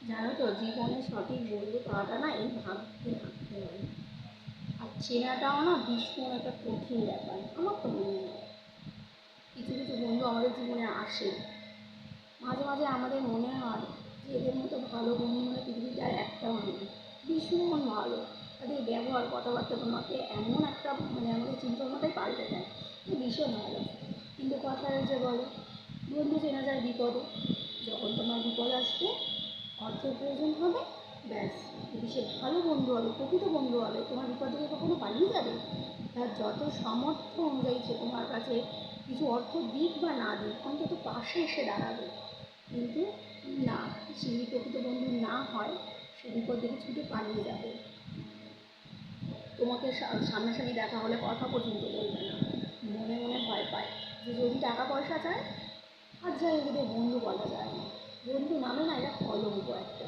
জানো তো, জীবনে সঠিক বন্ধু পাওয়াটা না এই ভাবতে ভাবতে হয়। আর চেনাটাও না ভীষণ একটা কঠিন ব্যাপার, আমার তো মনে হয়। কিছু কিছু বন্ধু আমাদের জীবনে আসে, মাঝে মাঝে আমাদের মনে হয় যে এদের মতো ভালো বন্ধু মানে পৃথিবীতে আর একটাও নেই। ভীষণ ভালো, তাদের ব্যবহার কথাবার্তা তোমাকে এমন একটা মানে আমাদের চিন্তাভাবনাটাই পাল্টে দেয়, ভীষণ ভালো। কিন্তু কথা হয়েছে বলো, বন্ধু চেনা যায় বিপদে। যখন তোমার বিপদ আসবে, অর্থের প্রয়োজন হবে, ব্যাস, যদি সে ভালো বন্ধু হবে, প্রকৃত বন্ধু হবে, তোমার বিপদ থেকে কখনো পালিয়ে যাবে? তার যত সামর্থ্য অনুযায়ী সে তোমার কাছে কিছু অর্থ দিক বা না দিক, অন্তত পাশে এসে দাঁড়াবে। কিন্তু না, সে যদি প্রকৃত বন্ধু না হয়, সে বিপদ থেকে ছুটে পালিয়ে যাবে, তোমাকে সামনাসামনি দেখা হলে কথা পর্যন্ত বলবে না, মনে মনে ভয় পায় যে যদি টাকা পয়সা চায়, আর যাই ওদের বন্ধু বলা যায় না। বন্ধু নামে না এটা কলঙ্ক একটা।